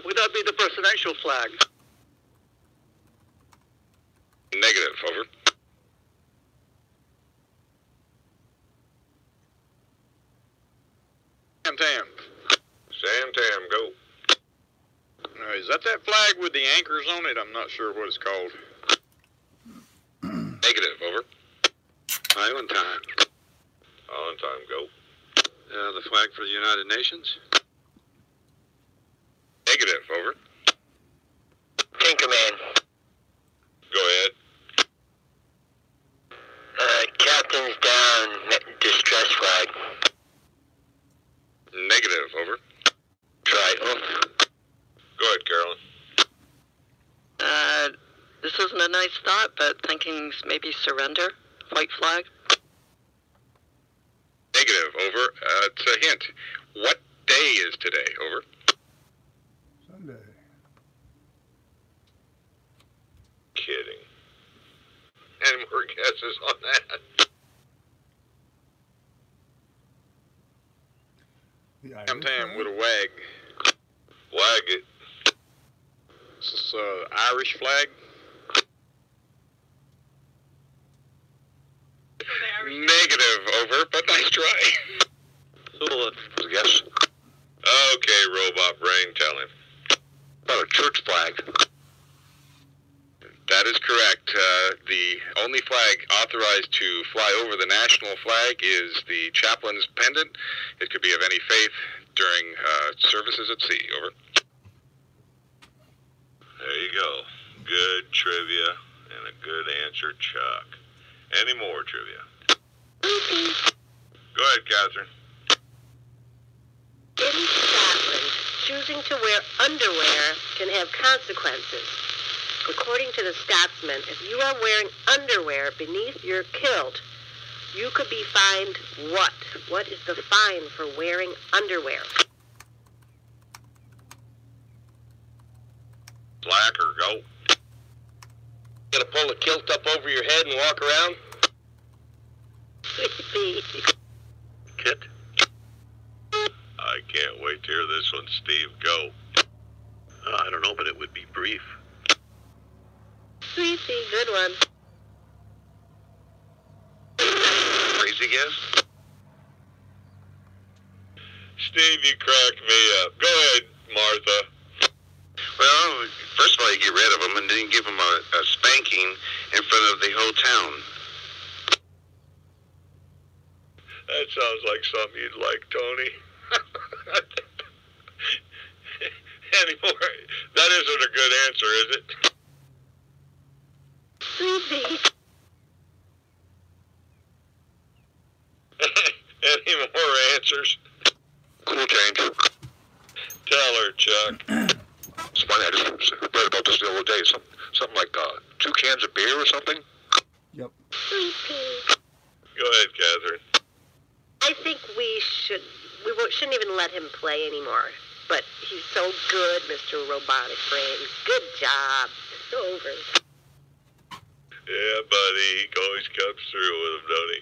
Would that be the presidential flag? Negative. Over. Tam. Sam, go. Is that flag with the anchors on it? I'm not sure what it's called. Negative. Over. Island time. Island time, go. The flag for the United Nations? Negative. Over. Tinkerman. Go ahead. Captain's down. Distress flag. Negative. Over. Trident. Go ahead, Carolyn. This isn't a nice thought, but thinking maybe surrender, white flag. Negative. Over. It's a hint. What day is today? Over. Sunday. Kidding. Any more guesses on that? The Tam with a wag. Wag it. This is Irish flag. Negative, over, but nice try. Yes. Okay, Robot Brain, tell him. About a church flag. That is correct. The only flag authorized to fly over the national flag is the chaplain's pendant. It could be of any faith during services at sea. Over. There you go. Good trivia and a good answer, Chuck. Any more trivia? Go ahead, Catherine. In Scotland, choosing to wear underwear can have consequences. According to the Scotsman, if you are wearing underwear beneath your kilt, you could be fined what? What is the fine for wearing underwear? Black or go? Gonna pull the kilt up over your head and walk around? Sleepy. Kit? I can't wait to hear this one, Steve. Go. I don't know, but it would be brief. Sleepy, good one. Crazy guess? Steve, you crack me up. Go ahead, Martha. Well, first of all, you get rid of them and then you give them a spanking in front of the whole town. That sounds like something you'd like, Tony. Anymore, that isn't a good answer, is it? Sleepy. Any more answers? Cool change. Tell her, Chuck. It's funny, I just read about this the other day. Something like 2 cans of beer or something. Yep. Sleepy. Go ahead, Catherine. I think we shouldn't even let him play anymore. But he's so good, Mr. Robotic Brain. Good job. Over. Yeah, buddy, he always comes through with them, don't he?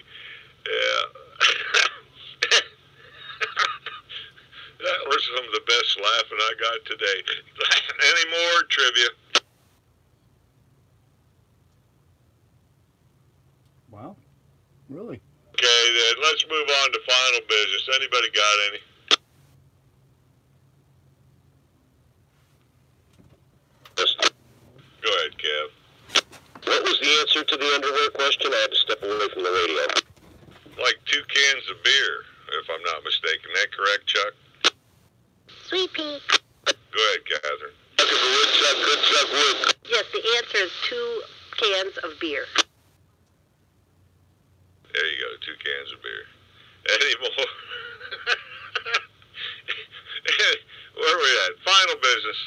Yeah. That was some of the best laughing I got today. Any more trivia? Wow. Really? Okay, then let's move on to final business. Anybody got any? Go ahead, Kev. What was the answer to the underwear question? I had to step away from the radio. Like 2 cans of beer, if I'm not mistaken. That correct, Chuck? Sweet pea. Go ahead, Catherine. Good Chuck, wood. Yes, the answer is 2 cans of beer. There you go, 2 cans of beer. Any more? Where are we at? Final business.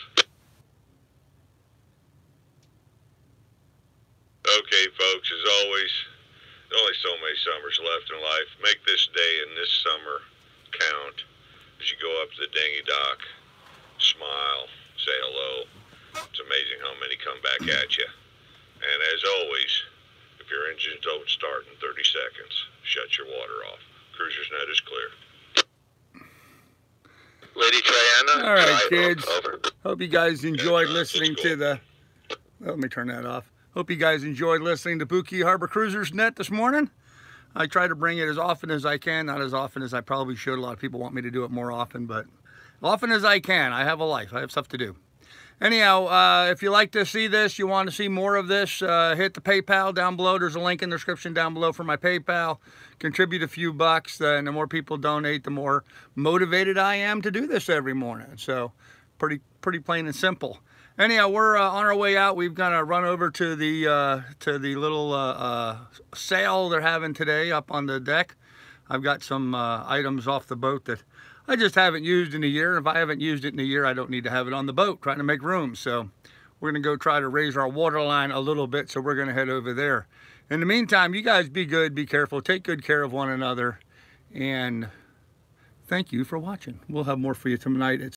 Okay, folks, as always, there's only so many summers left in life. Make this day and this summer count as you go up to the dinghy dock, smile, say hello. It's amazing how many come back at you. And as always, if your engines don't start in 30 seconds, shut your water off. Cruiser's net is clear. Lady Triana. All right, kids. Hope you guys enjoyed listening to the... Let me turn that off. Hope you guys enjoyed listening to Buki Harbor Cruisers Net this morning. I try to bring it as often as I can. Not as often as I probably should. A lot of people want me to do it more often, but often as I can. I have a life. I have stuff to do. Anyhow, if you like to see this, you want to see more of this, hit the PayPal down below. There's a link in the description down below for my PayPal. Contribute a few bucks, and the more people donate, the more motivated I am to do this every morning. So, pretty plain and simple. Anyhow, we're on our way out. We've got to run over to the little sale they're having today up on the deck. I've got some items off the boat that I just haven't used in a year. If I haven't used it in a year, I don't need to have it on the boat, trying to make room. So we're going to go try to raise our water line a little bit, so we're going to head over there. In the meantime, you guys be good, be careful, take good care of one another, and thank you for watching. We'll have more for you tonight at